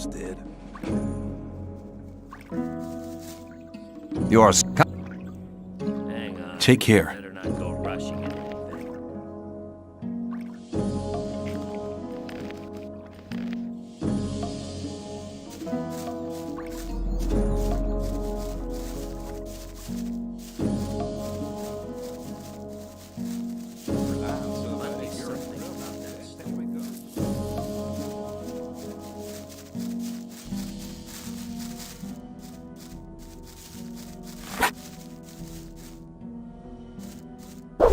did. Yours. Hang on. Take care. Better not go rushing into anything. Might be something about that story.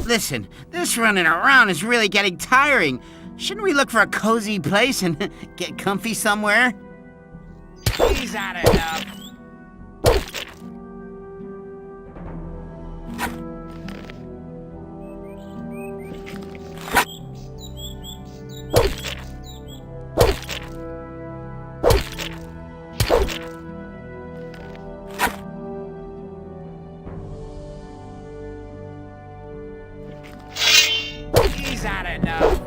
Listen, this running around is really getting tiring. Shouldn't we look for a cozy place and get comfy somewhere? He's had enough. He's had enough.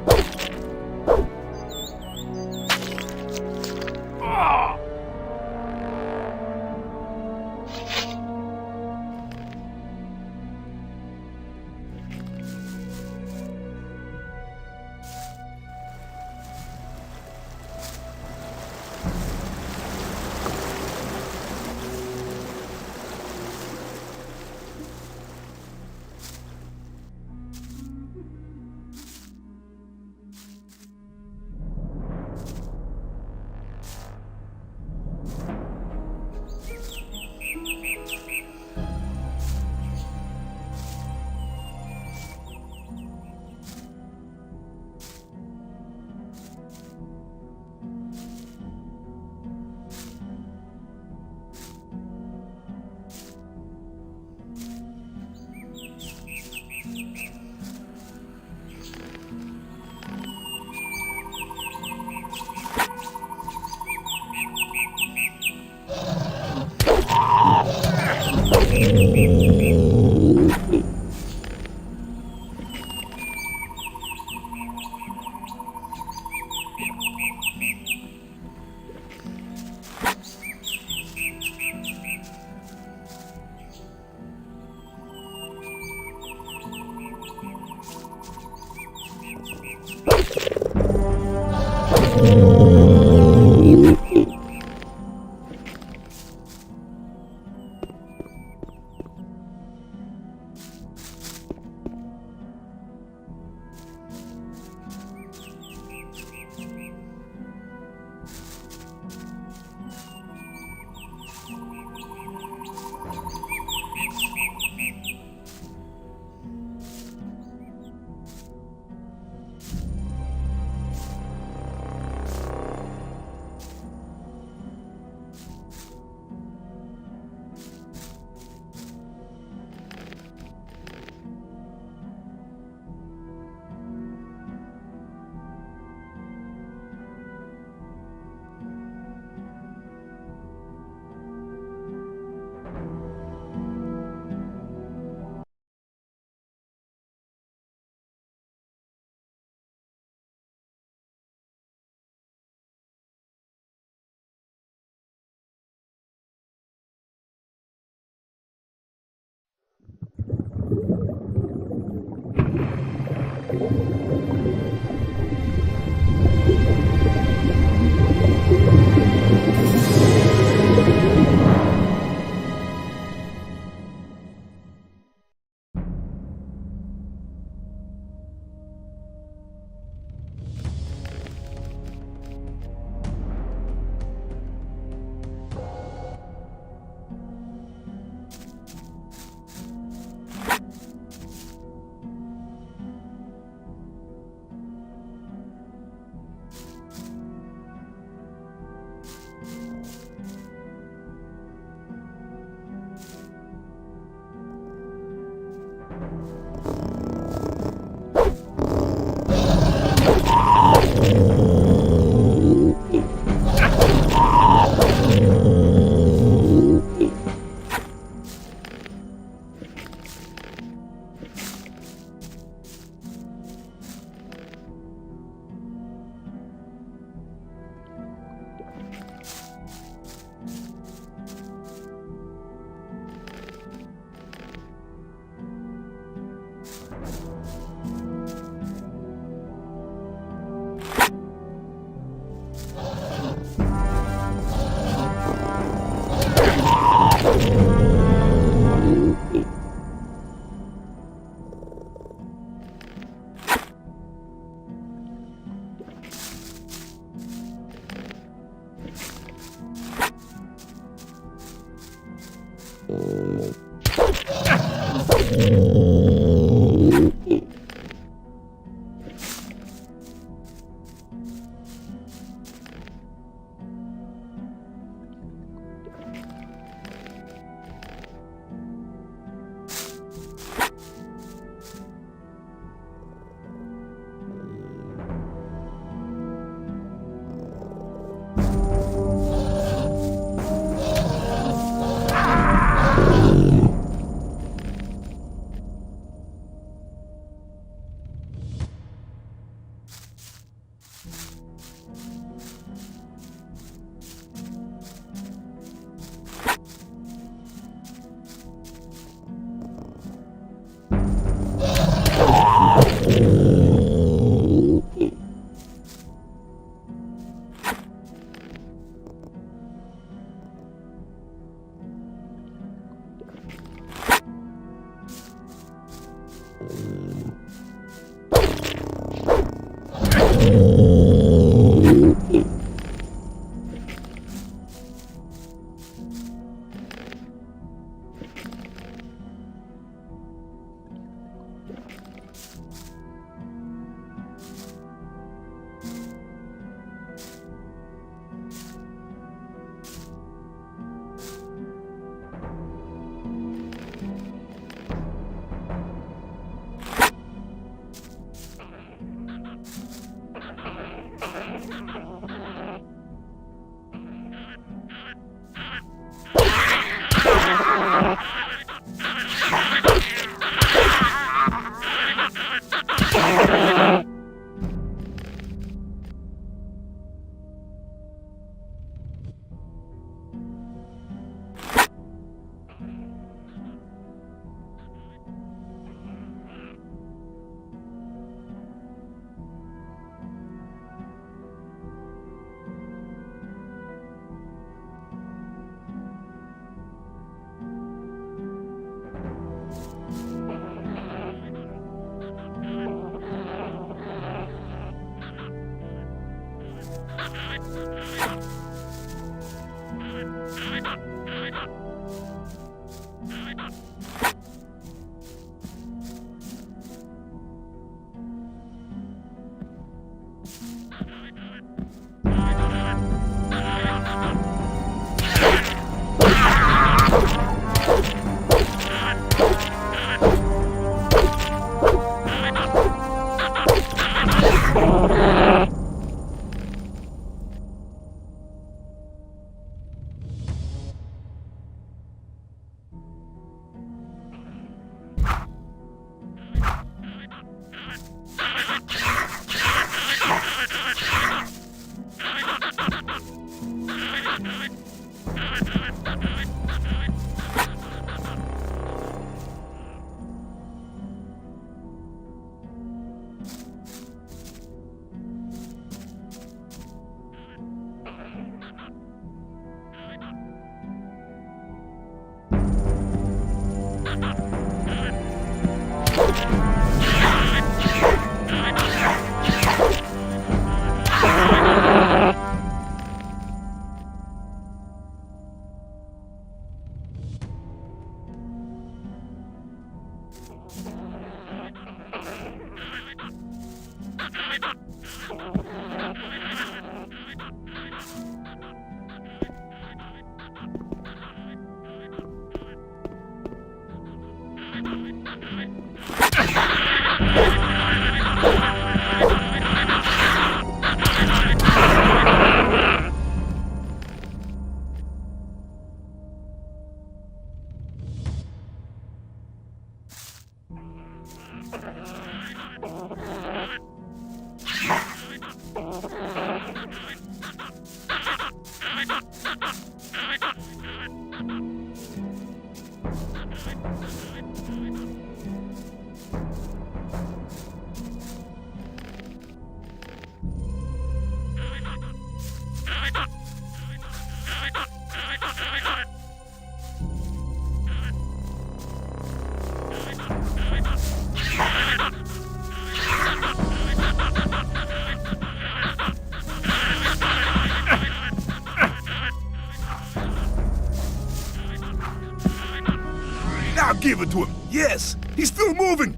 give it to him. Yes, he's still moving.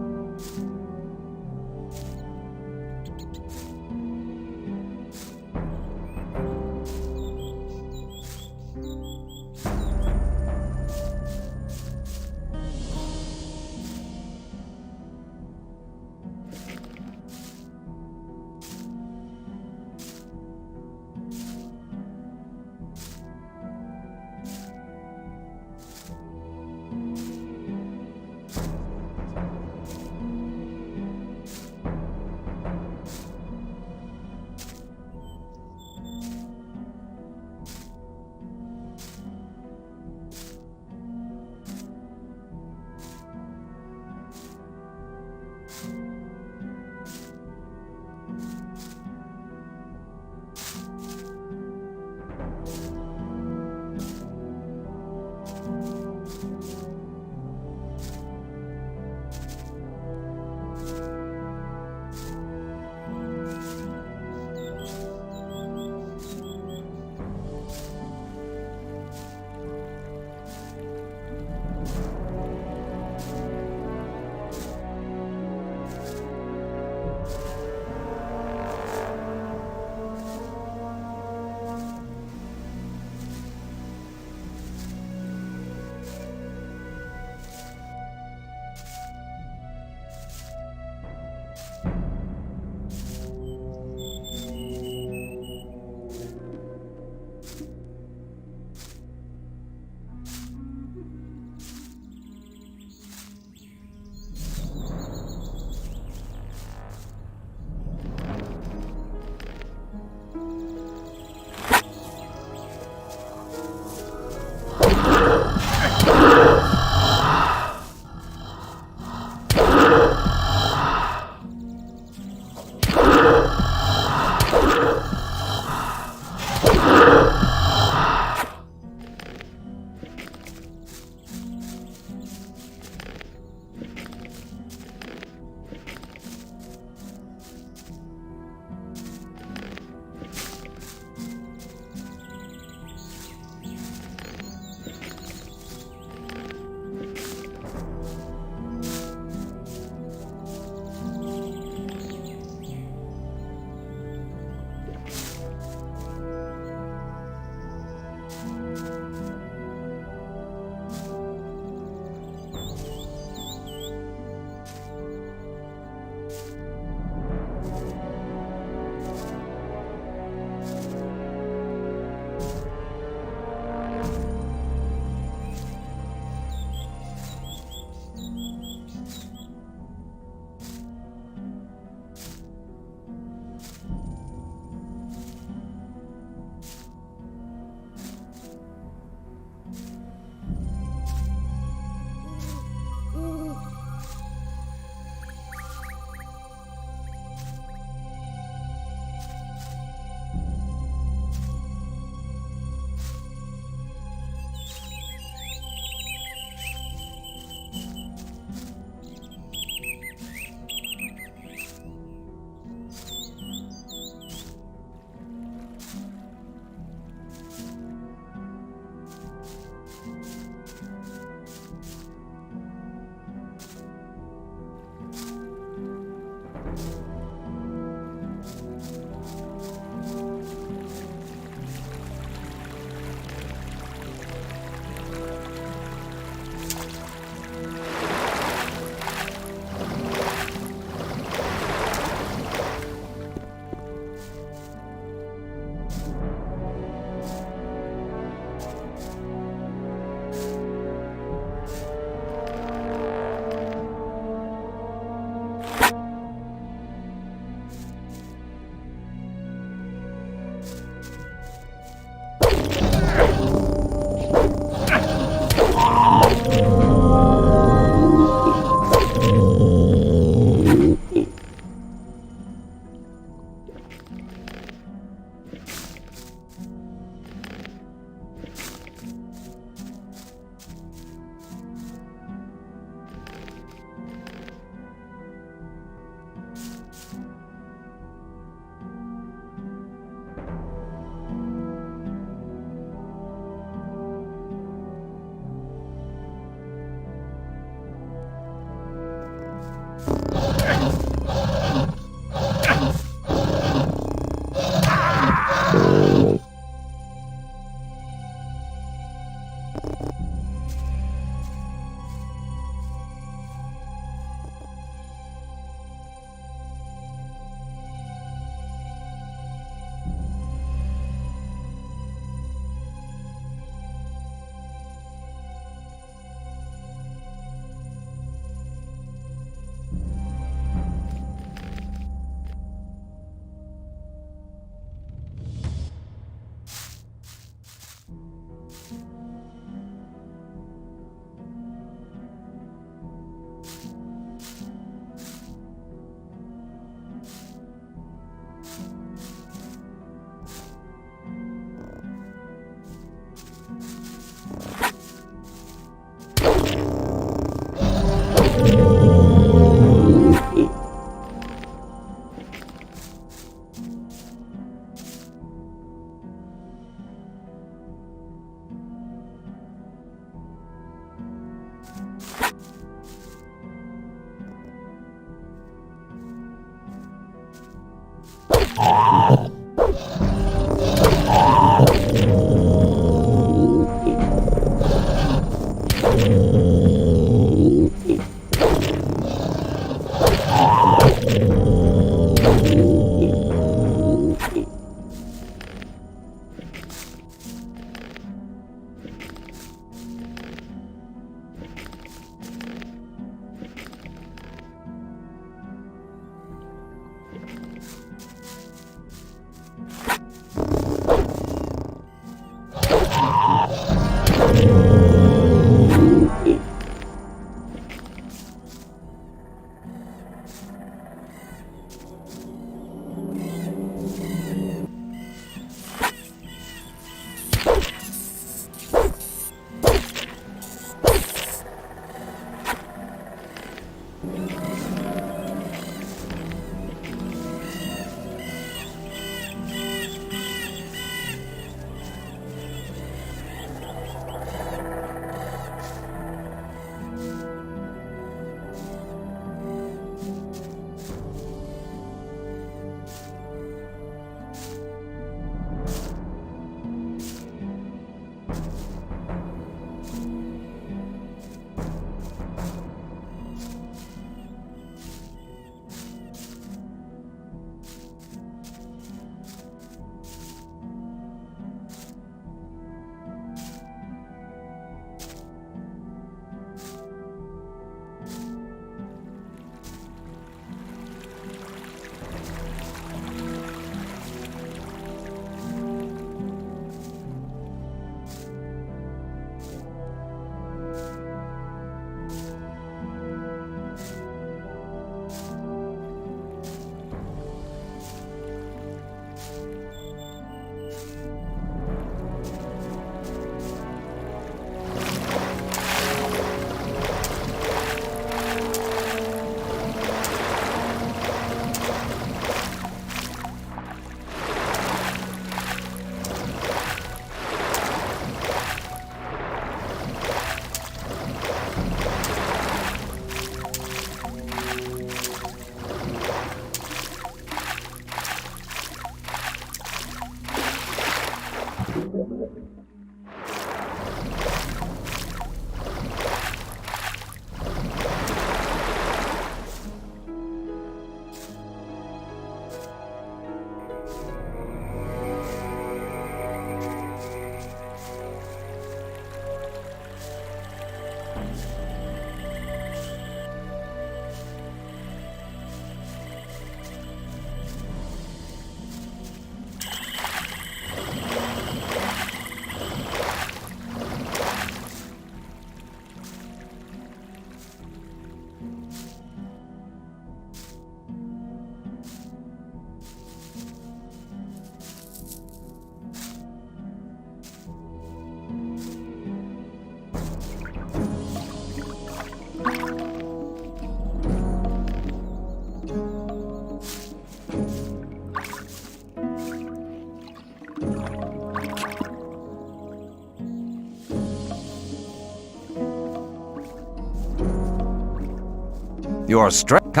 Your strength.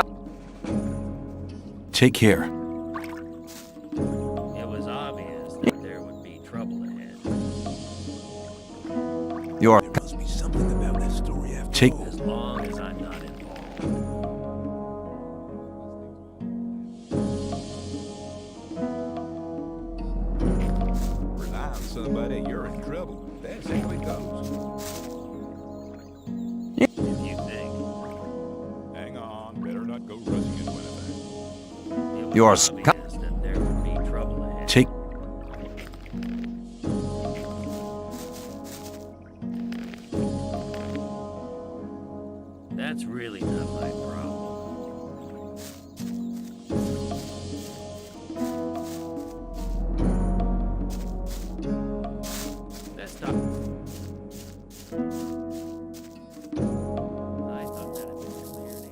Take care. It was obvious that there would be trouble ahead. Your Must be something about that story after take. all. As long as I'm not involved. Rely on somebody, you're in trouble. That's how it goes. If you think. Hang on, better not go rushing into anything. It was Your obvious that there would be trouble ahead. Take. That's really not my problem. That's not. I thought that had been cleared.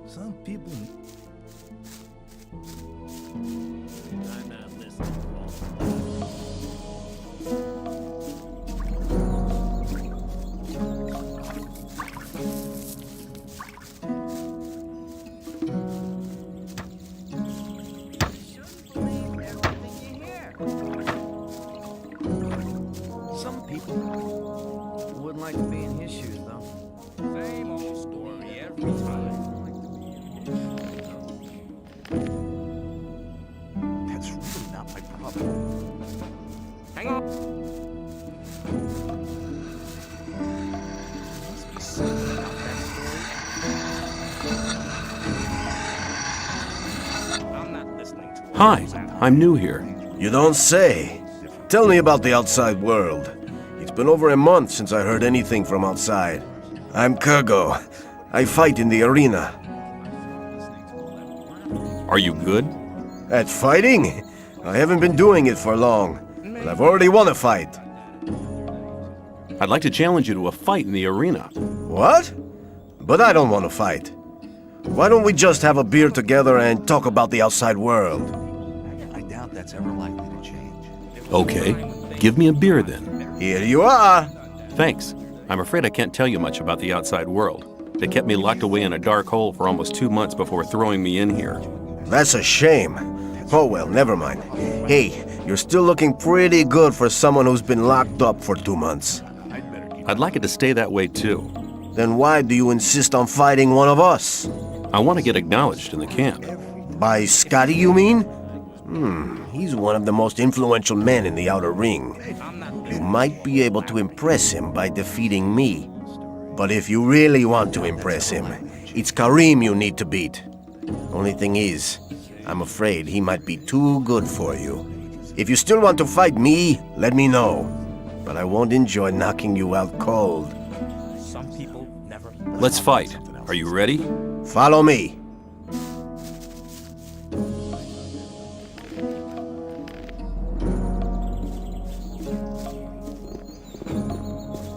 Some people. I'm not listening to all. Some people wouldn't like to be in his shoes, though. Same old story every time. That's really not my problem. Hang on. Must be something about that story. I'm not listening to it. Hi, I'm new here. You don't say. Tell me about the outside world. It's been over a month since I heard anything from outside. I'm Kurgo. I fight in the arena. Are you good? At fighting? I haven't been doing it for long, but I've already won a fight. I'd like to challenge you to a fight in the arena. What? But I don't want to fight. Why don't we just have a beer together and talk about the outside world? I doubt that's ever likely to change. Okay, give me a beer then. Here you are. Thanks. I'm afraid I can't tell you much about the outside world. They kept me locked away in a dark hole for almost 2 months before throwing me in here. That's a shame. Oh well, never mind. Hey, you're still looking pretty good for someone who's been locked up for 2 months. I'd like it to stay that way too. Then why do you insist on fighting one of us? I want to get acknowledged in the camp. By Scotty, you mean? He's one of the most influential men in the outer ring. You might be able to impress him by defeating me. But if you really want to impress him, it's Karim you need to beat. Only thing is, I'm afraid he might be too good for you. If you still want to fight me, let me know. But I won't enjoy knocking you out cold. Some people never. Let's fight. Are you ready? Follow me.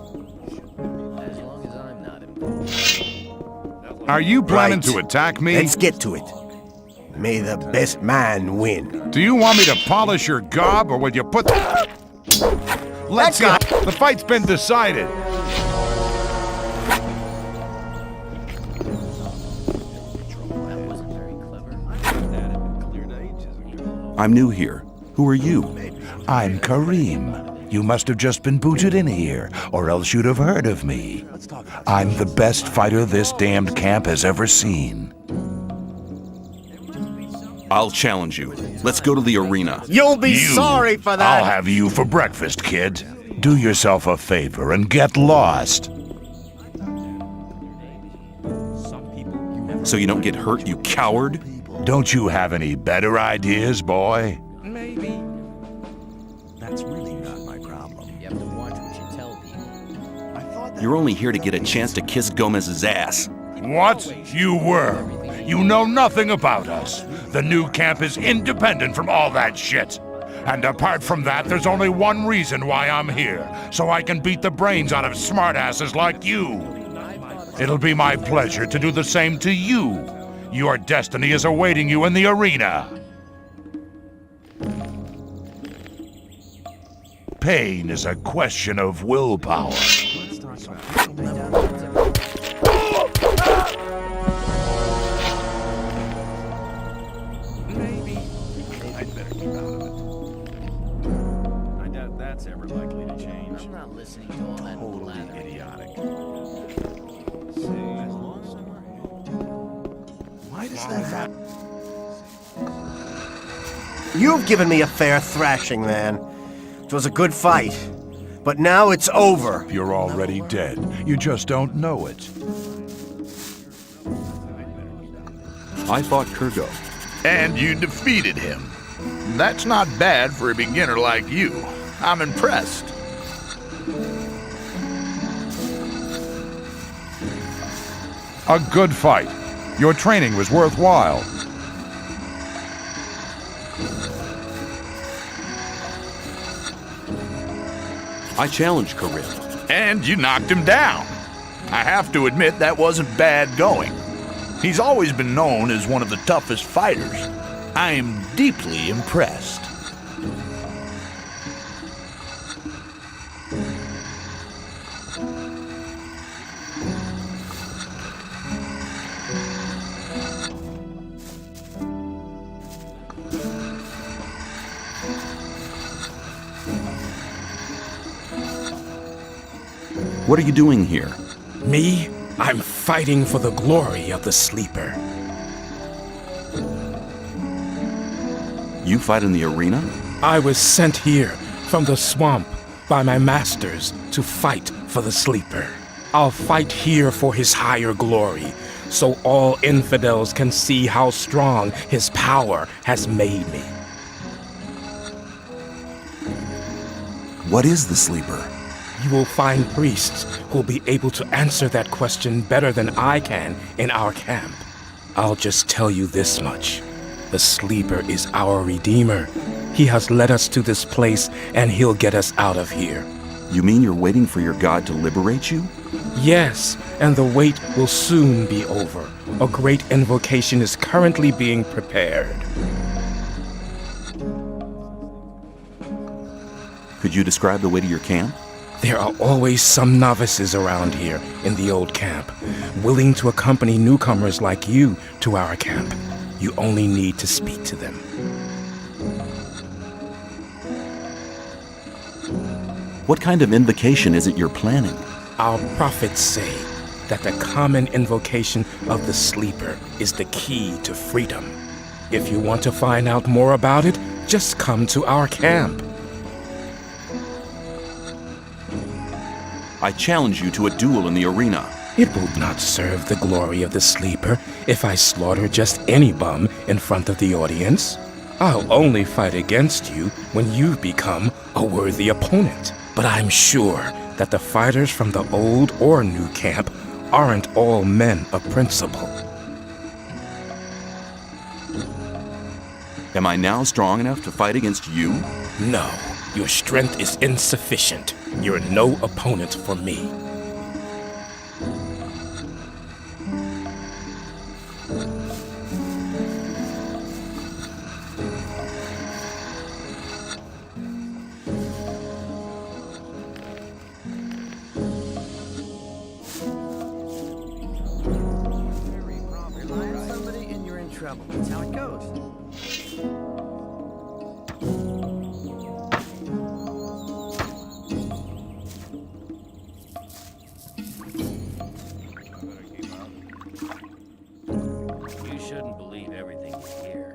As long as I'm not involved. Are you planning Right. to attack me? Let's get to it. May the best man win. Do you want me to polish your gob, or will you put... Let's go! The fight's been decided. That wasn't very clever. That had been cleared ages ago. I'm new here. Who are you? I'm Karim. You must have just been booted in here, or else you'd have heard of me. I'm the best fighter this damned camp has ever seen. I'll challenge you. Let's go to the arena. You'll be You- sorry for that. I'll have you for breakfast, kid. Do yourself a favor and get lost. So you don't get hurt, you coward? Don't you have any better ideas, boy? Maybe. That's really not my problem. You have to watch what you tell people. You're only here to get a chance to kiss Gomez's ass. What? You were. You know nothing about us. The new camp is independent from all that shit. And apart from that, there's only one reason why I'm here, so I can beat the brains out of smartasses like you. It'll be my pleasure to do the same to you. Your destiny is awaiting you in the arena. Pain is a question of willpower. Maybe. I'd better keep out of it. I doubt that's ever likely to change. I'm not listening to all that Totally blather. idiotic. Why does that You've given me a fair thrashing, man. It was a good fight. But now it's over. You're already dead. You just don't know it. I fought Kurgo. And you defeated him. That's not bad for a beginner like you. I'm impressed. A good fight. Your training was worthwhile. I challenged Corinne. And you knocked him down. I have to admit that wasn't bad going. He's always been known as one of the toughest fighters. I am deeply impressed. What are you doing here? Me? I'm fighting for the glory of the Sleeper. You fight in the arena? I was sent here from the swamp by my masters to fight for the Sleeper. I'll fight here for his higher glory, so all infidels can see how strong his power has made me. What is the Sleeper? You will find priests who'll be able to answer that question better than I can in our camp. I'll just tell you this much. The Sleeper is our Redeemer. He has led us to this place, and he'll get us out of here. You mean you're waiting for your god to liberate you? Yes, and the wait will soon be over. A great invocation is currently being prepared. Could you describe the way to your camp? There are always some novices around here in the old camp, willing to accompany newcomers like you to our camp. You only need to speak to them. What kind of invocation is it you're planning? Our prophets say that the common invocation of the Sleeper is the key to freedom. If you want to find out more about it, just come to our camp. I challenge you to a duel in the arena. It will not serve the glory of the Sleeper if I slaughter just any bum in front of the audience. I'll only fight against you when you've become a worthy opponent. But I'm sure that the fighters from the old or new camp aren't all men of principle. Am I now strong enough to fight against you? No, your strength is insufficient. You're no opponent for me. Rely on somebody and you're in trouble. That's how it goes. You shouldn't believe everything you hear.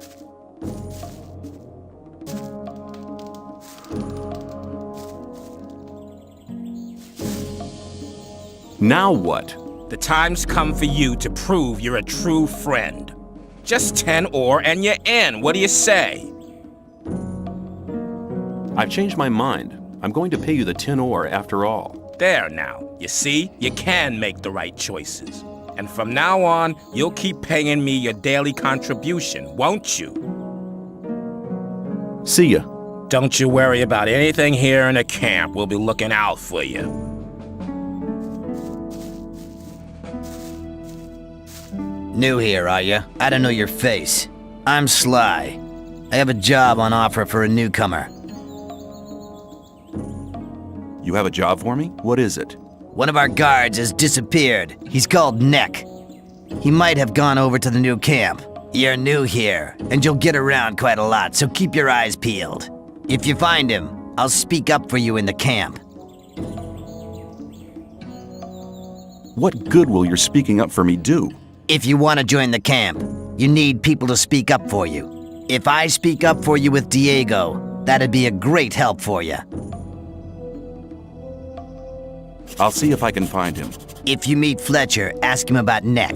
Now what? The time's come for you to prove you're a true friend. Just 10 ore and you're in. What do you say? I've changed my mind. I'm going to pay you the 10 ore after all. There now. You see, you can make the right choices. And from now on, you'll keep paying me your daily contribution, won't you? See ya. Don't you worry about anything here in the camp. We'll be looking out for you. New here, are ya? I don't know your face. I'm Sly. I have a job on offer for a newcomer. You have a job for me? What is it? One of our guards has disappeared. He's called Neck. He might have gone over to the new camp. You're new here, and you'll get around quite a lot, so keep your eyes peeled. If you find him, I'll speak up for you in the camp. What good will your speaking up for me do? If you want to join the camp, you need people to speak up for you. If I speak up for you with Diego, that'd be a great help for you. I'll see if I can find him. If you meet Fletcher, ask him about Neck.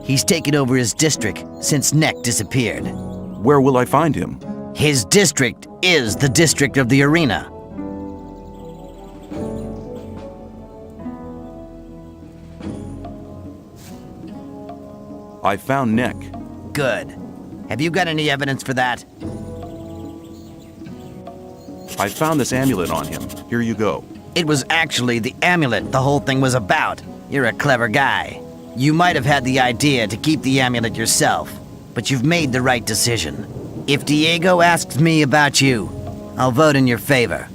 He's taken over his district since Neck disappeared. Where will I find him? His district is the district of the arena. I found Neck. Good. Have you got any evidence for that? I found this amulet on him. Here you go. It was actually the amulet the whole thing was about. You're a clever guy. You might have had the idea to keep the amulet yourself, but you've made the right decision. If Diego asks me about you, I'll vote in your favor.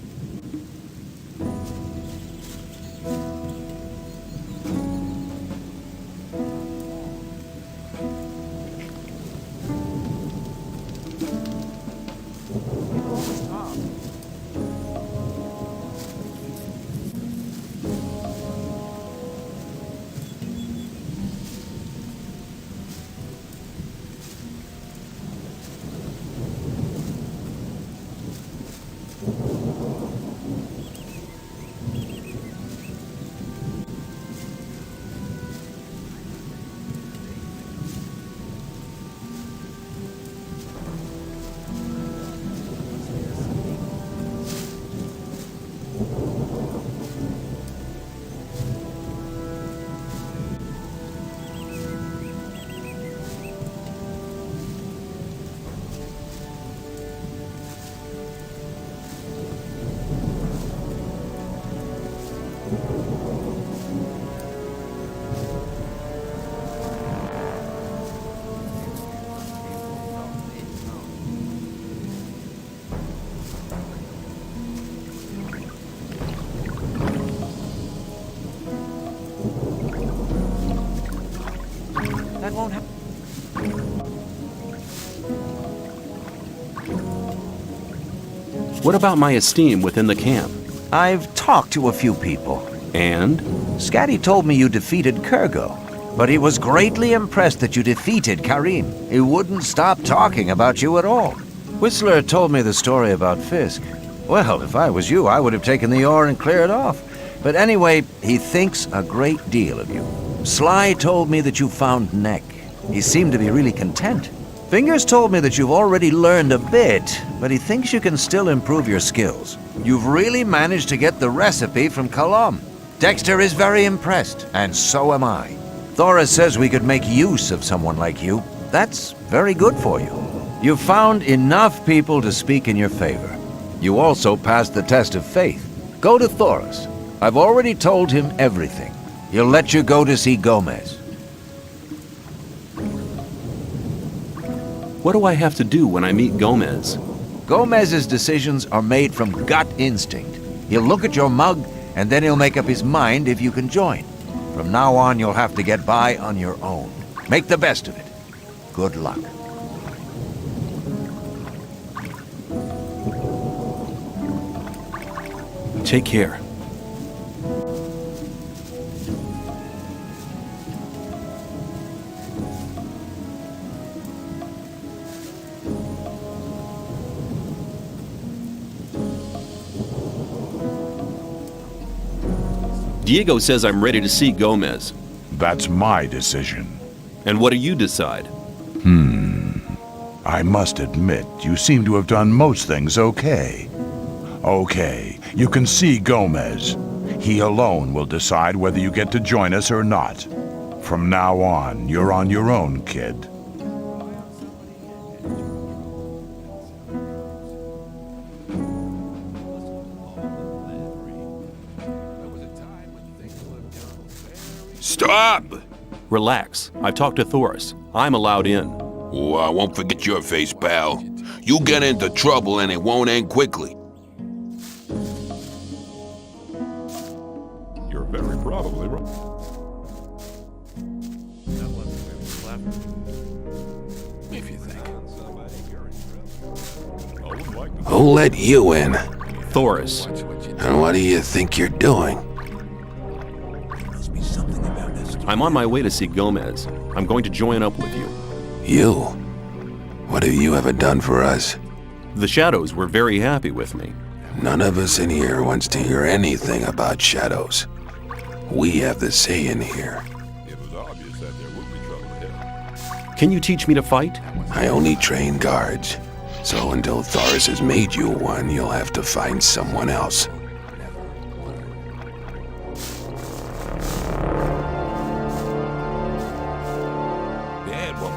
That won't happen. What about my esteem within the camp? I've talked to a few people. And? Scatty told me you defeated Kurgo, but he was greatly impressed that you defeated Karim. He wouldn't stop talking about you at all. Whistler told me the story about Fisk. Well, if I was you, I would have taken the ore and cleared off. But anyway, he thinks a great deal of you. Sly told me that you found Neck. He seemed to be really content. Fingers told me that you've already learned a bit, but he thinks you can still improve your skills. You've really managed to get the recipe from Kalam. Dexter is very impressed, and so am I. Thora says we could make use of someone like you. That's very good for you. You've found enough people to speak in your favor. You also passed the test of faith. Go to Thoris. I've already told him everything. He'll let you go to see Gomez. What do I have to do when I meet Gomez? Gomez's decisions are made from gut instinct. He'll look at your mug, and then he'll make up his mind if you can join. From now on, you'll have to get by on your own. Make the best of it. Good luck. Take care. Diego says I'm ready to see Gomez. That's my decision. And what do you decide? I must admit, you seem to have done most things okay. Okay, you can see Gomez. He alone will decide whether you get to join us or not. From now on, you're on your own, kid. Stop! Relax. I've talked to Thoris. I'm allowed in. Oh, I won't forget your face, pal. You get into trouble and it won't end quickly. You're very probably wrong. If you think. Who let you in? Thoris. And what do you think you're doing? I'm on my way to see Gomez. I'm going to join up with you. You? What have you ever done for us? The Shadows were very happy with me. None of us in here wants to hear anything about shadows. We have the say in here. It was obvious that there would be trouble ahead. Can you teach me to fight? I only train guards. So until Thoris has made you one, you'll have to find someone else. Dad, what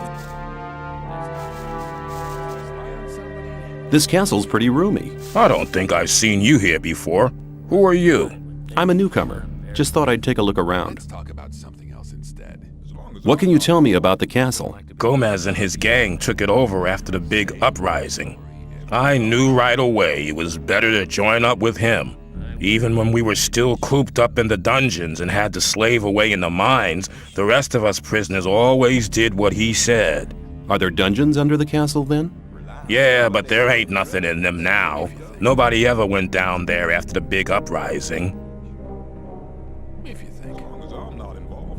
was... This castle's pretty roomy. I don't think I've seen you here before. Who are you? I'm a newcomer. Just thought I'd take a look around. Let's talk about something else instead. What can you tell me about the castle? Gomez and his gang took it over after the big uprising. I knew right away it was better to join up with him. Even when we were still cooped up in the dungeons and had to slave away in the mines, the rest of us prisoners always did what he said. Are there dungeons under the castle then? Yeah, but there ain't nothing in them now. Nobody ever went down there after the big uprising. If you think. As long as I'm not involved.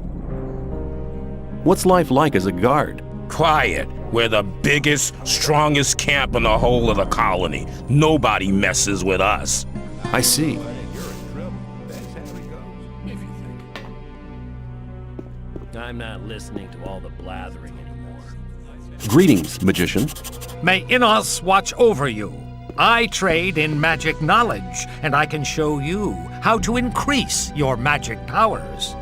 What's life like as a guard? Quiet. We're the biggest, strongest camp in the whole of the colony. Nobody messes with us. I see. You're in trouble. That's how it goes. If you think. I'm not listening to all the blathering anymore. Greetings, magician. May Innos watch over you. I trade in magic knowledge, and I can show you how to increase your magic powers.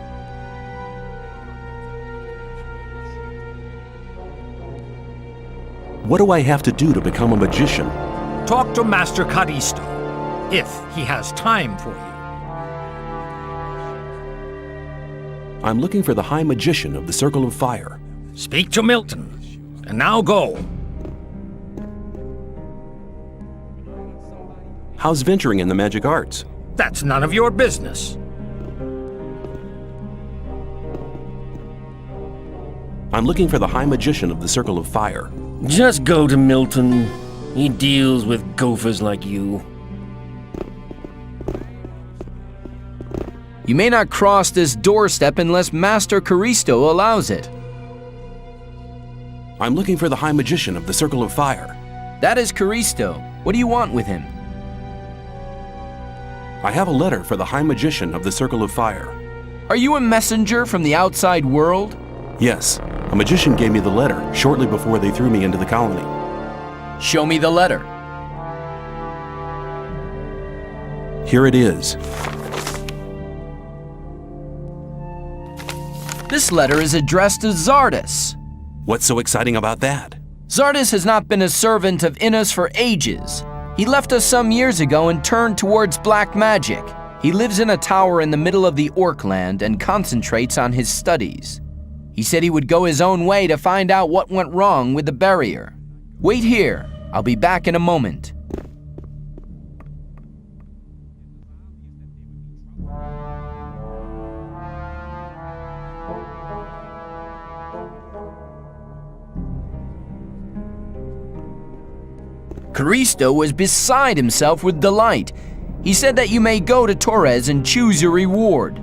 What do I have to do to become a magician? Talk to Master Caristo, if he has time for you. I'm looking for the High Magician of the Circle of Fire. Speak to Milton, and now go. How's venturing in the magic arts? That's none of your business. I'm looking for the High Magician of the Circle of Fire. Just go to Milton. He deals with gophers like you. You may not cross this doorstep unless Master Caristo allows it. I'm looking for the High Magician of the Circle of Fire. That is Caristo. What do you want with him? I have a letter for the High Magician of the Circle of Fire. Are you a messenger from the outside world? Yes. A magician gave me the letter shortly before they threw me into the colony. Show me the letter. Here it is. This letter is addressed to Zardus. What's so exciting about that? Zardus has not been a servant of Innos for ages. He left us some years ago and turned towards black magic. He lives in a tower in the middle of the Orkland and concentrates on his studies. He said he would go his own way to find out what went wrong with the barrier. Wait here. I'll be back in a moment. Caristo was beside himself with delight. He said that you may go to Torres and choose your reward.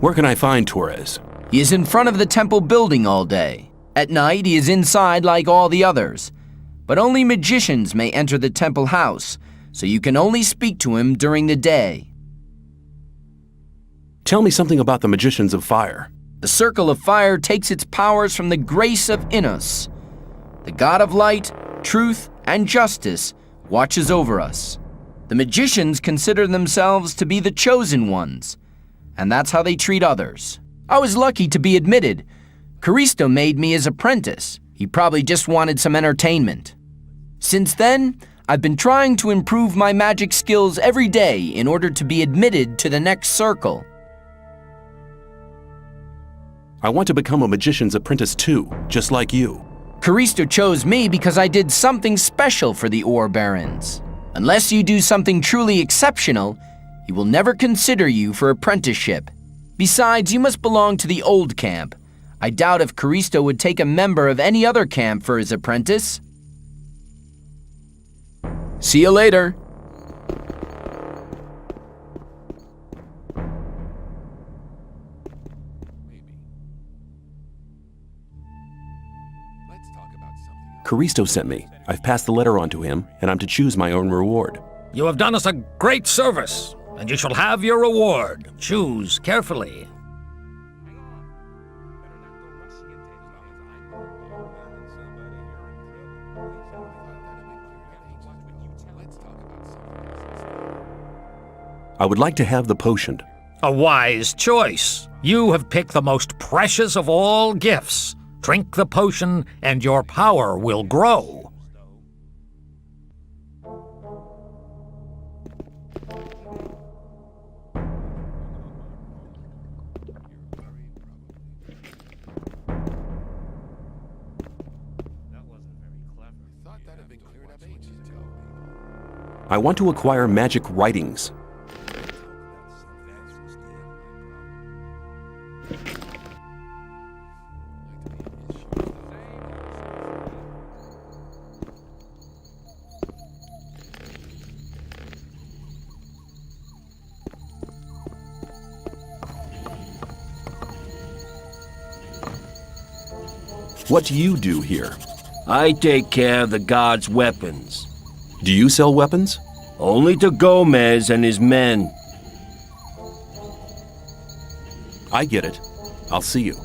Where can I find Torres? He is in front of the temple building all day. At night, he is inside like all the others. But only magicians may enter the temple house, so you can only speak to him during the day. Tell me something about the Magicians of Fire. The Circle of Fire takes its powers from the grace of Innos. The God of Light, Truth, and Justice watches over us. The magicians consider themselves to be the chosen ones, and that's how they treat others. I was lucky to be admitted. Caristo made me his apprentice. He probably just wanted some entertainment. Since then, I've been trying to improve my magic skills every day in order to be admitted to the next circle. I want to become a magician's apprentice too, just like you. Caristo chose me because I did something special for the Ore Barons. Unless you do something truly exceptional, he will never consider you for apprenticeship. Besides, you must belong to the old camp. I doubt if Caristo would take a member of any other camp for his apprentice. See you later. Caristo sent me. I've passed the letter on to him, and I'm to choose my own reward. You have done us a great service, and you shall have your reward. Choose carefully. I would like to have the potion. A wise choice. You have picked the most precious of all gifts. Drink the potion, and your power will grow. I want to acquire magic writings. What do you do here? I take care of the god's weapons. Do you sell weapons? Only to Gomez and his men. I get it. I'll see you.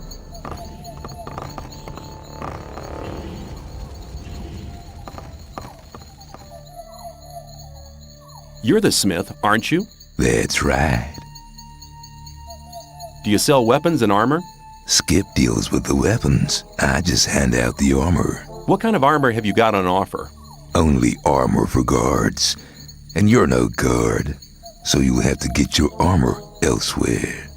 You're the smith, aren't you? That's right. Do you sell weapons and armor? Skip deals with the weapons. I just hand out the armor. What kind of armor have you got on offer? Only armor for guards. And you're no guard, so you'll have to get your armor elsewhere.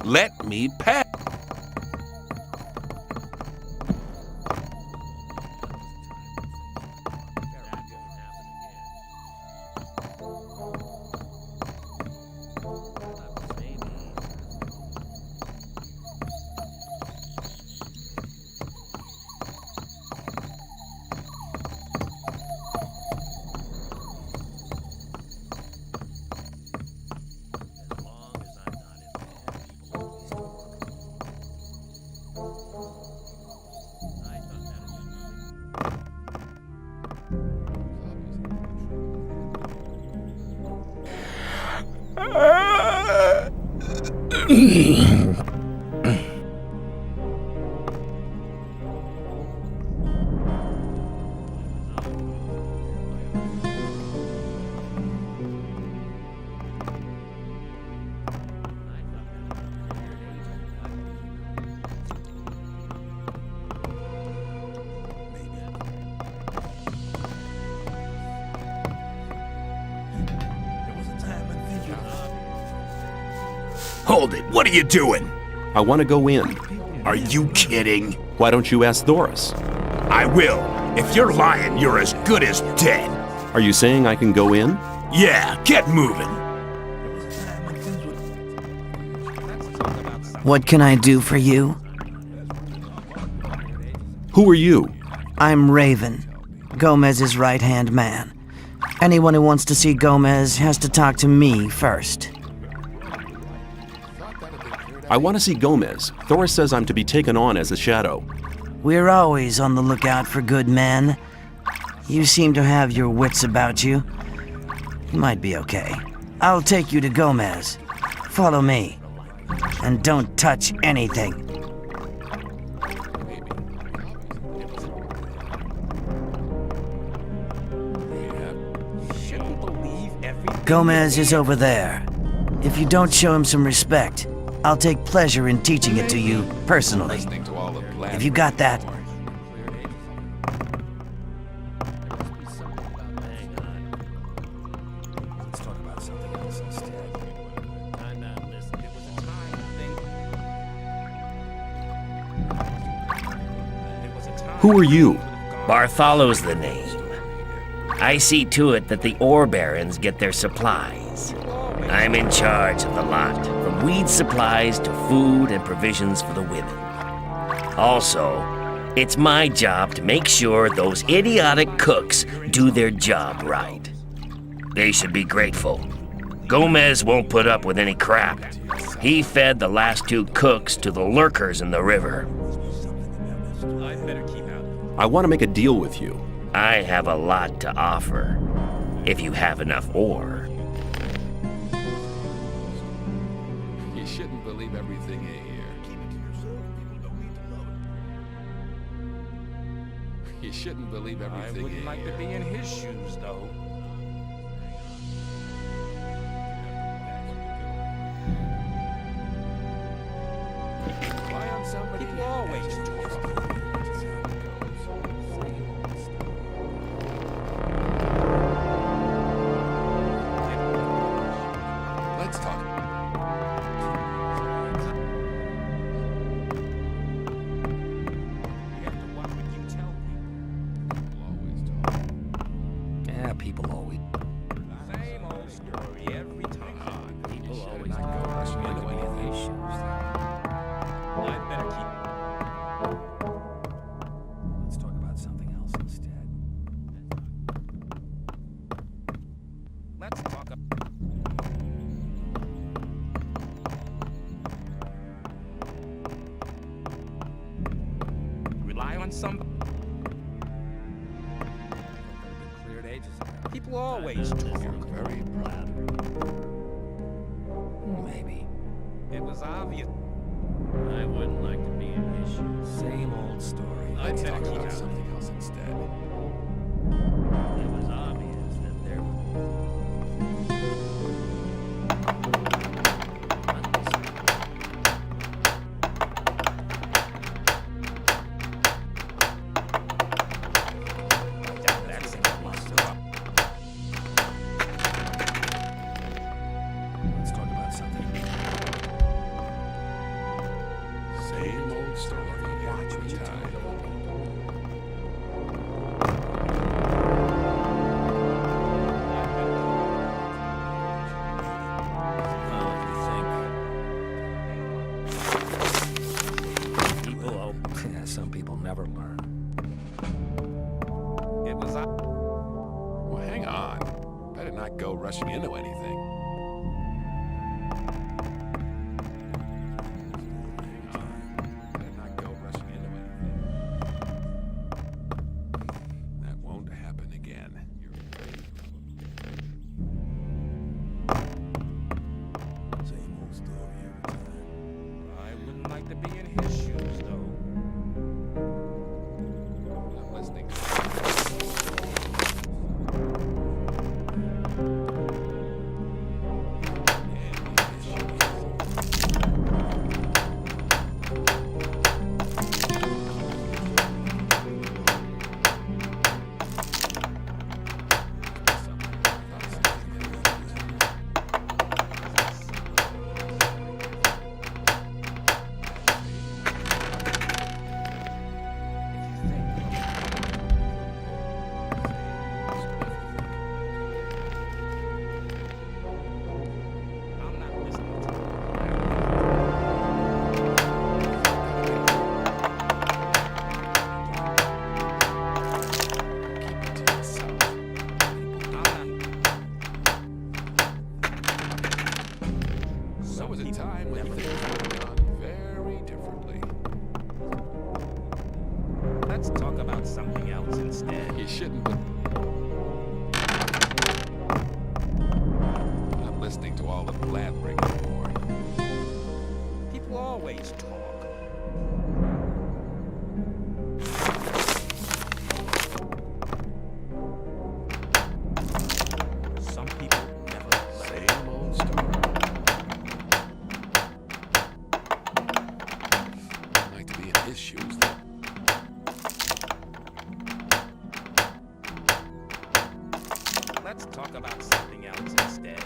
Let me pass. Hold it, what are you doing? I want to go in. Are you kidding? Why don't you ask Thoris? I will. If you're lying, you're as good as dead. Are you saying I can go in? Yeah, get moving. What can I do for you? Who are you? I'm Raven, Gomez's right-hand man. Anyone who wants to see Gomez has to talk to me first. I want to see Gomez. Thoris says I'm to be taken on as a shadow. We're always on the lookout for good men. You seem to have your wits about you. You might be okay. I'll take you to Gomez. Follow me. And don't touch anything. Gomez is over there. If you don't show him some respect, I'll take pleasure in teaching it to you personally. Have you got that? Who are you? Bartholow's the name. I see to it that the ore barons get their supplies. I'm in charge of the lot, from weed supplies to food and provisions for the women. Also, it's my job to make sure those idiotic cooks do their job right. They should be grateful. Gomez won't put up with any crap. He fed the last 2 cooks to the lurkers in the river. I want to make a deal with you. I have a lot to offer, if you have enough ore. You shouldn't believe everything you hear. Keep it to yourself. People don't need to know it. You shouldn't believe everything you hear. I wouldn't like to be in his shoes, though. Rely on somebody. People always talk. Let's talk. Yeah, people always. Same old story every time. People always go rush me into any issues. I better keep. Let's talk about something else instead. Let's talk. Rely on somebody. Cleared ages ago. People always talk. Very proud. Maybe. It was obvious. I wouldn't like to be in his shoes. Same old story. Let's talk about something else instead. It was obvious that there Let's talk about something. it was I. Well, hang on. Better not go rushing into anything. That won't happen again. Same old story every time. I wouldn't like to be in his shoes, though. I'm listening. There was a time when things were done very differently. Let's talk about something else instead. You shouldn't. I'm listening to all the blabbering anymore. People always talk. Some people never say. Same old story. I'd like to be in his shoes, though. Let's talk about something else instead.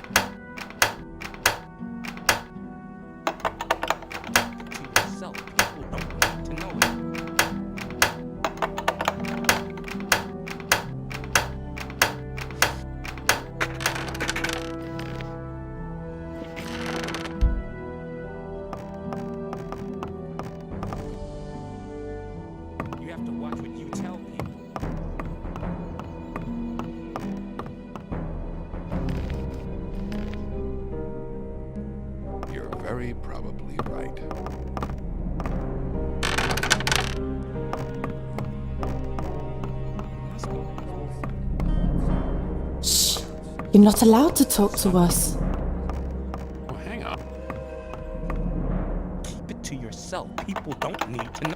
To yourself, people don't need to know it. You have to watch what you tell people. You're very probably right. Shh. You're not allowed to talk to us. Well, hang on. Keep it to yourself. People don't need to know.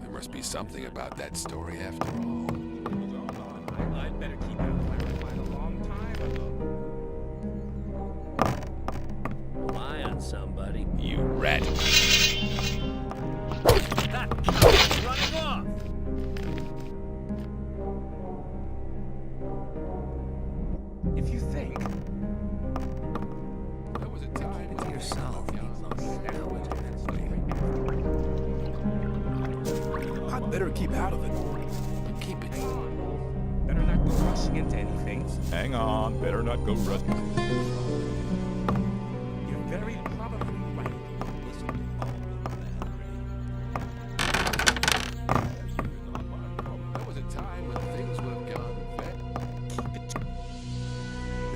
There must be something about that story after all. I'd better keep out of my a long time ago. Rely on somebody. You rat. That cow is running off! If you think There was a time when yourself. I'd better keep out of it. Keep it. better not go rushing into anything. Hang on, better not go rushing. You're very probably right. Listen to all the There was a time when things would have gone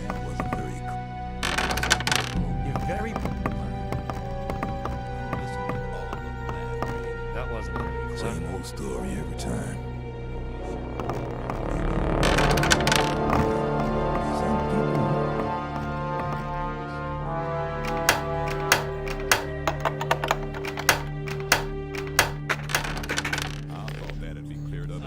That wasn't very cool. You're very. Listen to all the blabbering. That wasn't very clever. Same old story every time. I thought that'd be cleared up.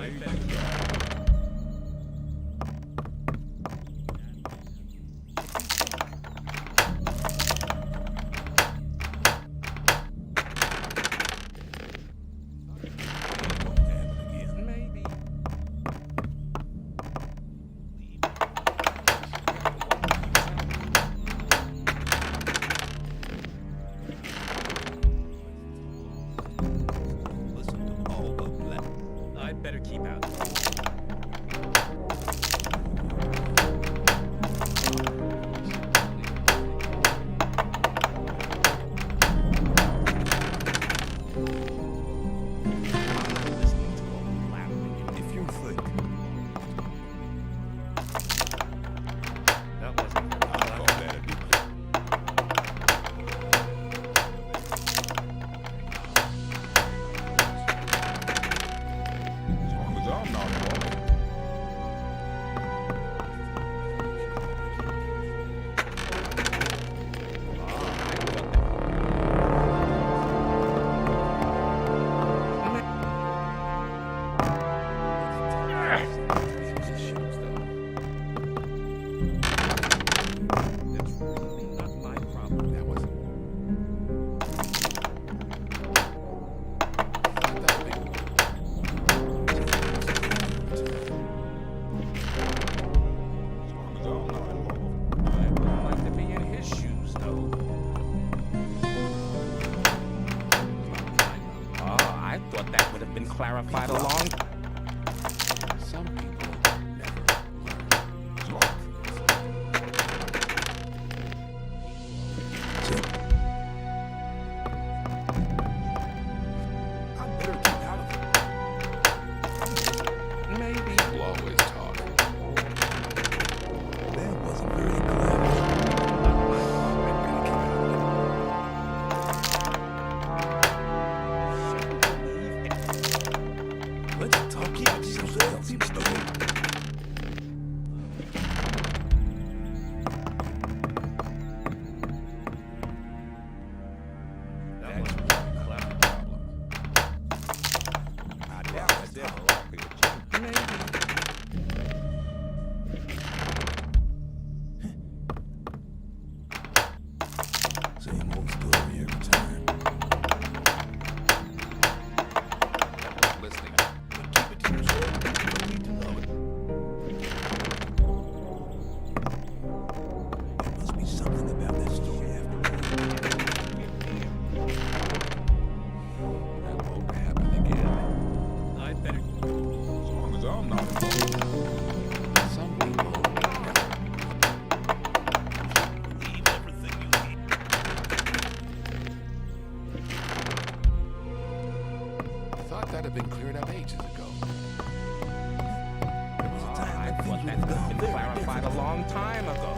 long time ago.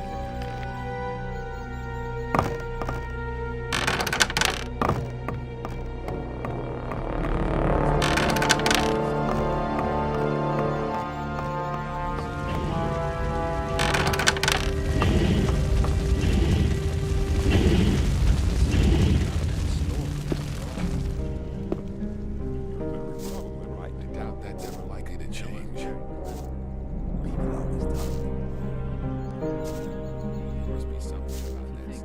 I doubt that's ever likely to change. Must be something about this.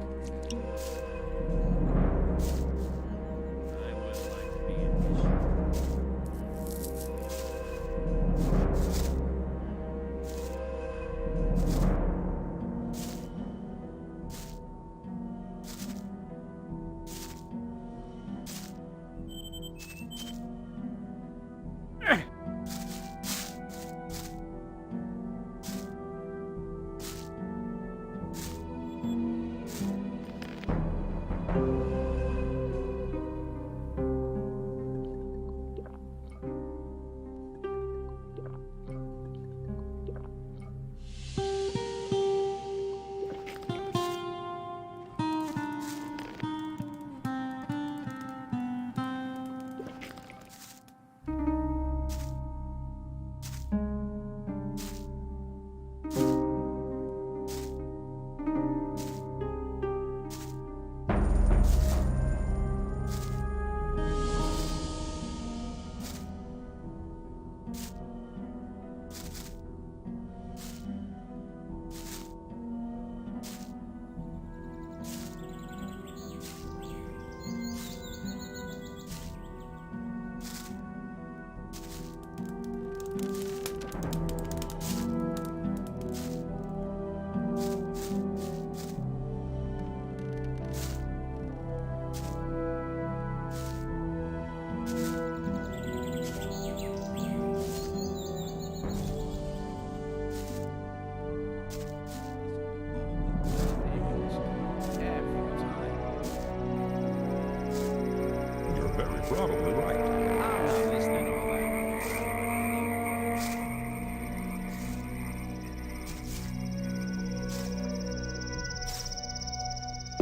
You're very probably right. I'm not listening to all that.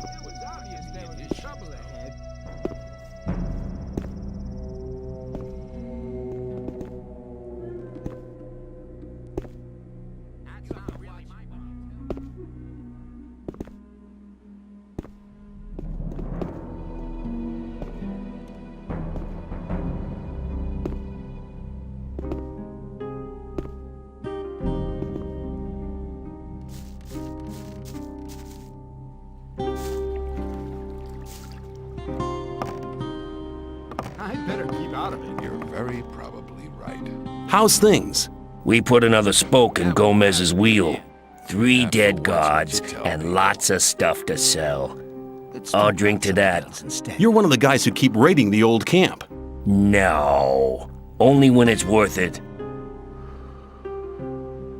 It was obvious there was trouble ahead. That's not really my I'd better keep out of it. You're very probably right. How's things? We put another spoke in Gomez's wheel. 3 dead gods and lots of stuff to sell. I'll drink to that. You're one of the guys who keep raiding the old camp. No, only when it's worth it.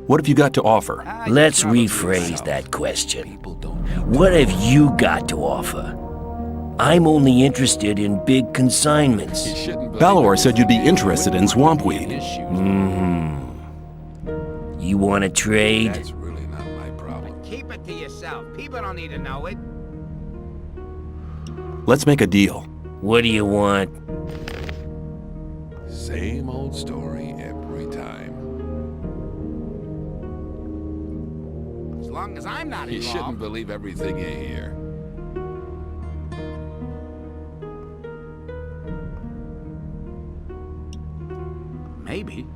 What have you got to offer? Let's rephrase that question. What have you got to offer? I'm only interested in big consignments. Balor said you'd be interested in swampweed. You want to trade? That's really not my problem. Keep it to yourself. People don't need to know it. Let's make a deal. What do you want? Same old story every time. As long as I'm not You involved. shouldn't believe everything you hear. Maybe.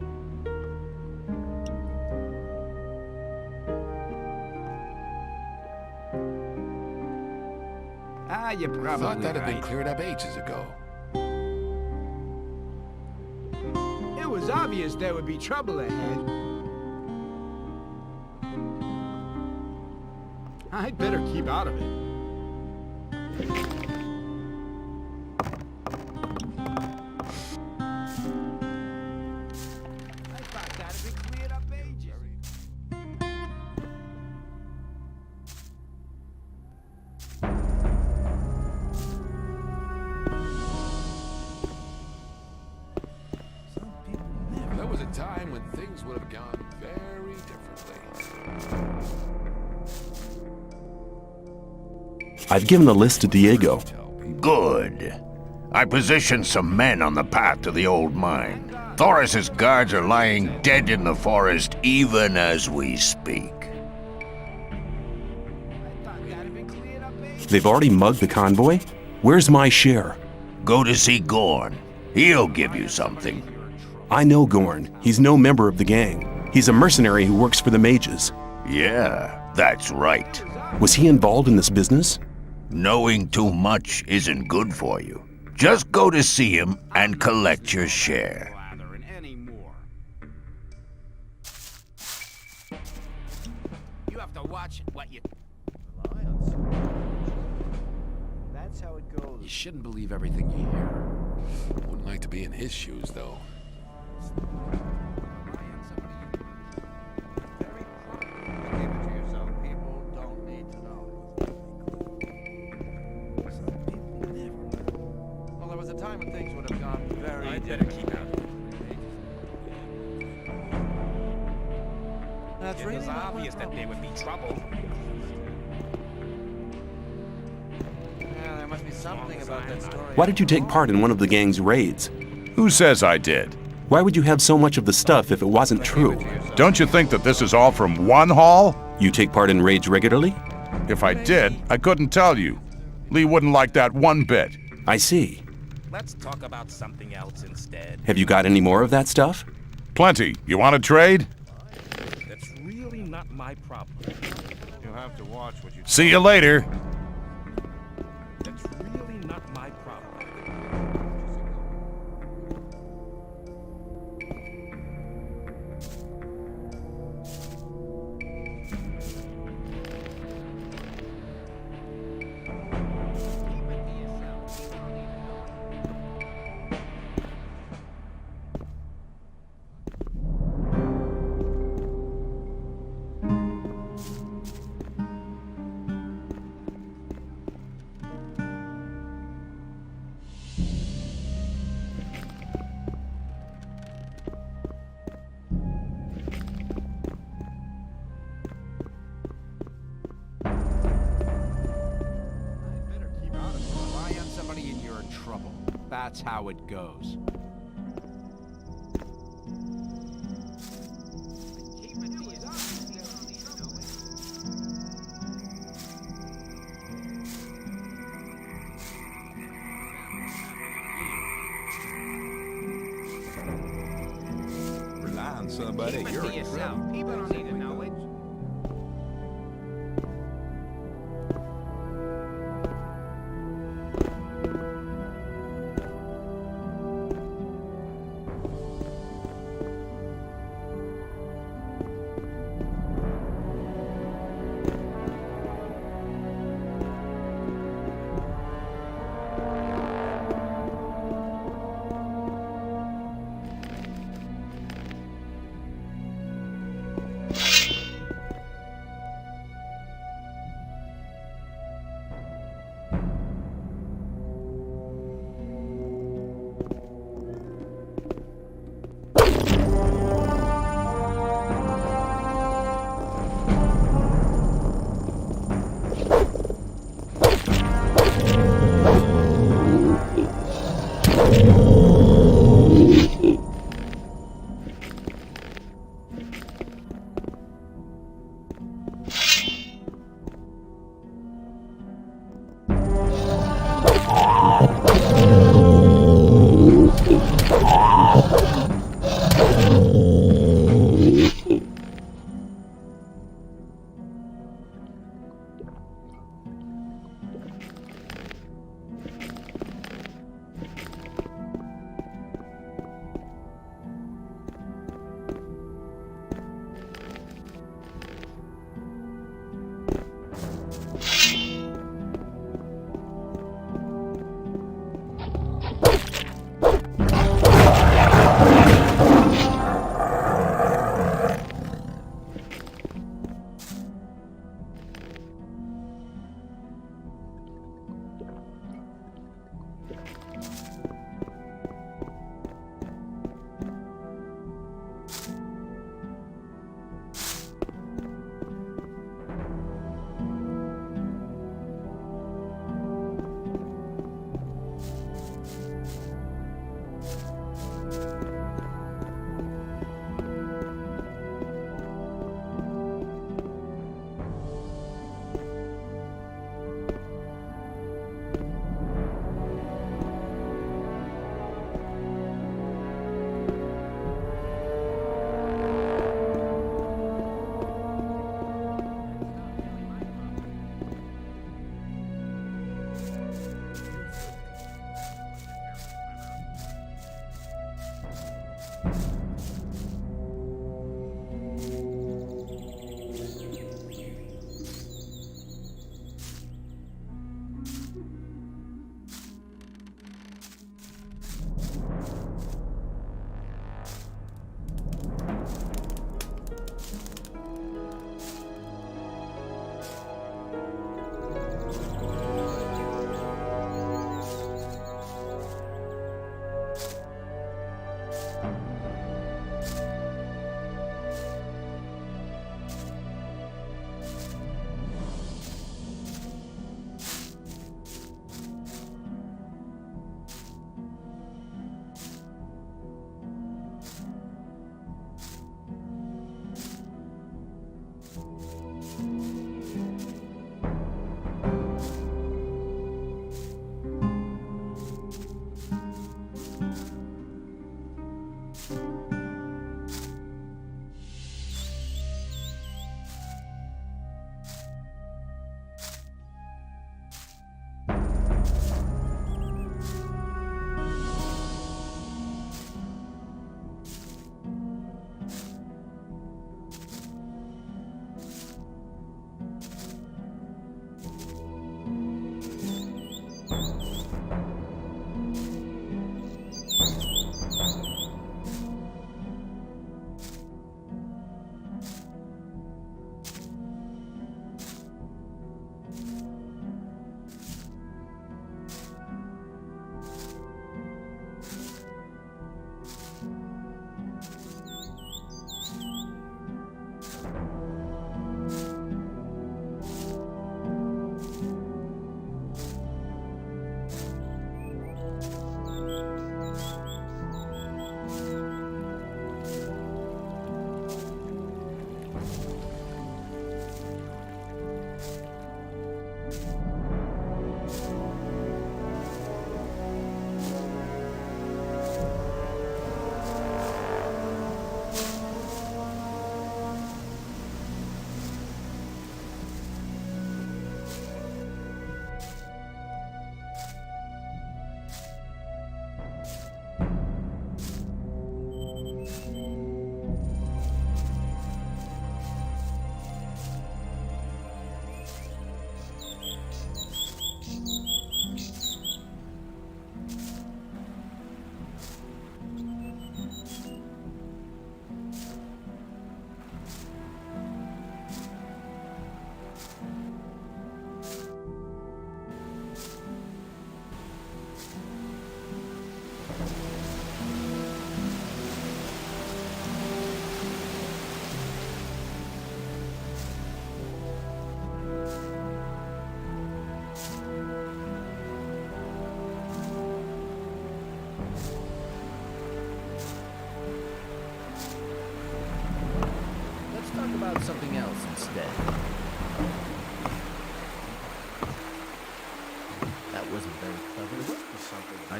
You're probably Thought that had been right. cleared up ages ago. It was obvious there would be trouble ahead. I'd better keep out of it. I thought that had been cleared up ages. There was a time when things would have gone very differently. I've given the list to Diego. Good. I positioned some men on the path to the old mine. Thoris's guards are lying dead in the forest even as we speak. They've already mugged the convoy? Where's my share? Go to see Gorn. He'll give you something. I know Gorn. He's no member of the gang. He's a mercenary who works for the mages. Yeah, that's right. Was he involved in this business? Knowing too much isn't good for you. Just go to see him and collect your share. You have to watch what you... That's how it goes. You shouldn't believe everything you hear. Wouldn't like to be in his shoes, though. Well, there was a time when things would have gone very... I'd better keep out. That's It was obvious that there would be trouble. Yeah, there must be something about that story. Why did you take part in one of the gang's raids? Who says I did? Why would you have so much of the stuff if it wasn't true? Don't you think that this is all from one haul? You take part in raids regularly? If I did, I couldn't tell you. Lee wouldn't like that one bit. I see. Let's talk about something else instead. Have you got any more of that stuff? Plenty. You want to trade? That's really not my problem. You'll have to watch what you... See you later. That's really not my problem. That's how it goes. Rely on somebody, you're in trouble. People don't need to know it. You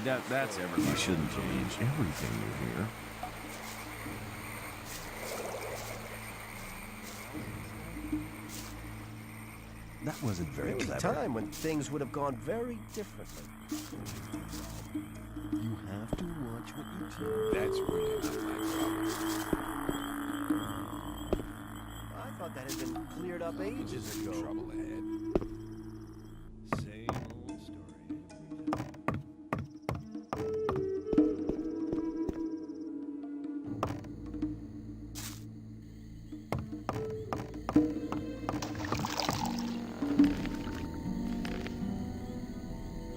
doubt that's everybody. You shouldn't change everything you hear. That wasn't very clever. There was a time when things would have gone very differently. You have to watch what you tell. That's really not my problem. I thought that had been cleared up ages ago. Trouble ahead. Same old story.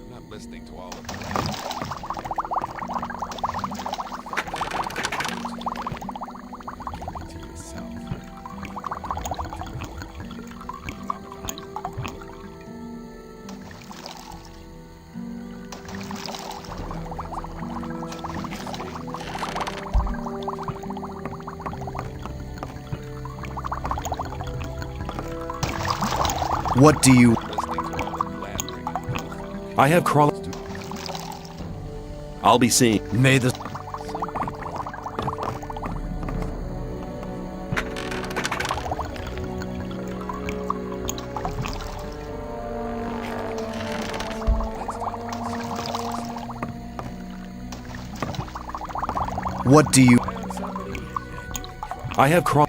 I'm not listening to all of that. Keep it to yourself. What do you... I have crawler. I'll be seeing. May the... What do you... I have crawler.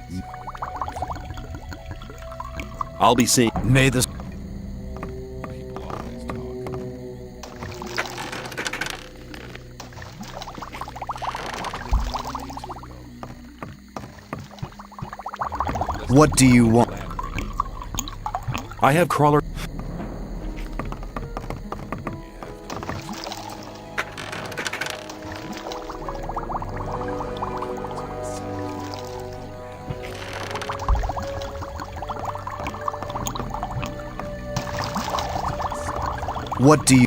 I'll be seeing. May the... What do you want? I have crawler. What do you...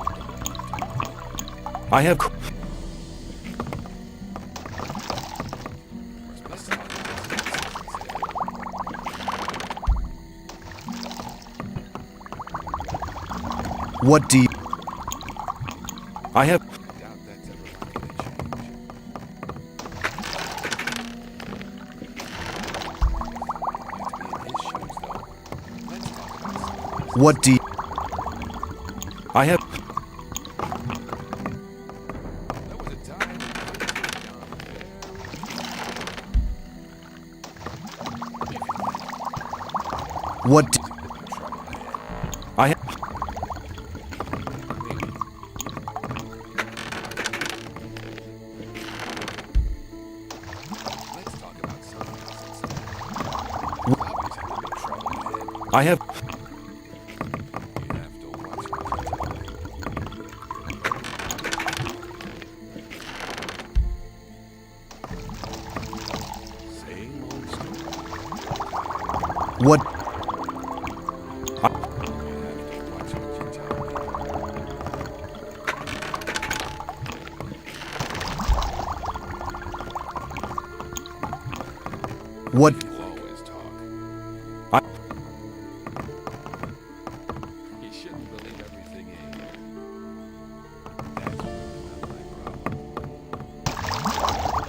I have... What do you... I have... What do you... I have... What do... I have... I have... What... What... I... You shouldn't believe everything in here.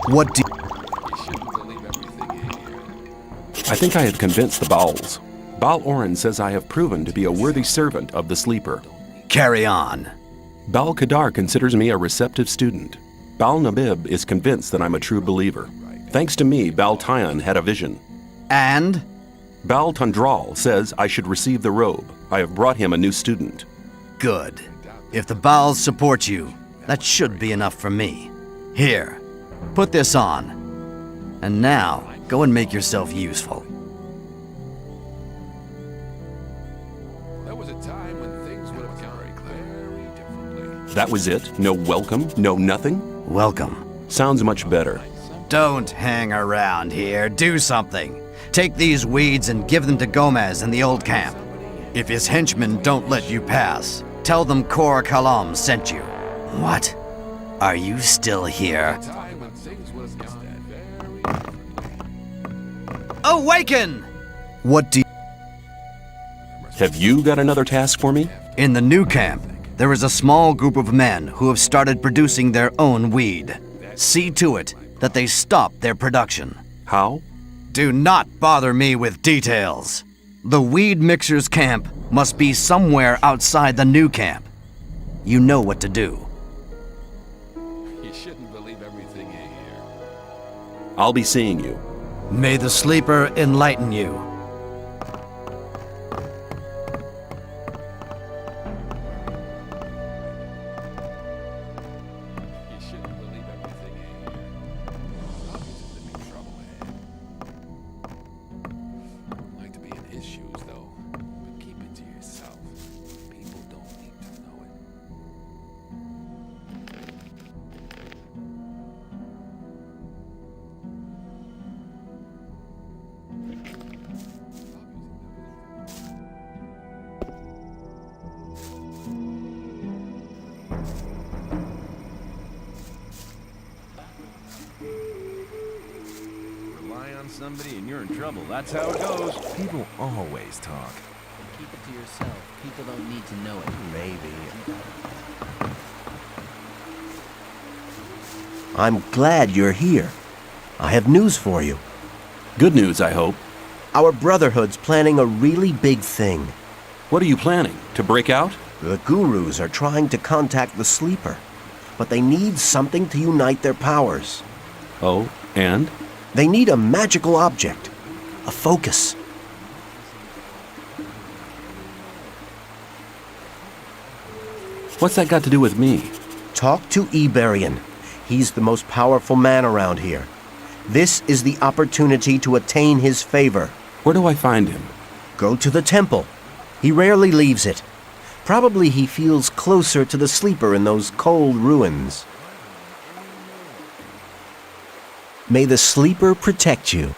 What do... You shouldn't believe everything in here. I think I have convinced the Bowls. Baal Oren says I have proven to be a worthy servant of the Sleeper. Carry on. Baal Kadar considers me a receptive student. Baal Nabib is convinced that I'm a true believer. Thanks to me, Baal Tyon had a vision. And? Baal Tundral says I should receive the robe. I have brought him a new student. Good. If the Baals support you, that should be enough for me. Here, put this on. And now, go and make yourself useful. There was a time when things would have gone very differently. That was it? No welcome? No nothing? Welcome. Sounds much better. Don't hang around here. Do something. Take these weeds and give them to Gomez in the old camp. If his henchmen don't let you pass, tell them Kor Kalam sent you. What? Are you still here? Awaken! What do you... Have you got another task for me? In the new camp, There is a small group of men who have started producing their own weed. See to it that they stop their production. How? Do not bother me with details. The weed mixer's camp must be somewhere outside the new camp. You know what to do. You shouldn't believe everything you hear. I'll be seeing you. May the sleeper enlighten you. You shouldn't believe everything you hear. Obviously, there'd be trouble ahead. Don't like to be in his shoes, though. But keep it to yourself. People don't need to know it. Rely on somebody and you're in trouble. That's how it goes. People always talk. Keep it to yourself. People don't need to know it. Maybe. I'm glad you're here. I have news for you. Good news, I hope. Our Brotherhood's planning a really big thing. What are you planning? To break out? The Gurus are trying to contact the Sleeper, but they need something to unite their powers. Oh, and? They need a magical object, a focus. What's that got to do with me? Talk to Iberian. He's the most powerful man around here. This is the opportunity to attain his favor. Where do I find him? Go to the temple. He rarely leaves it. Probably he feels closer to the Sleeper in those cold ruins. May the Sleeper protect you.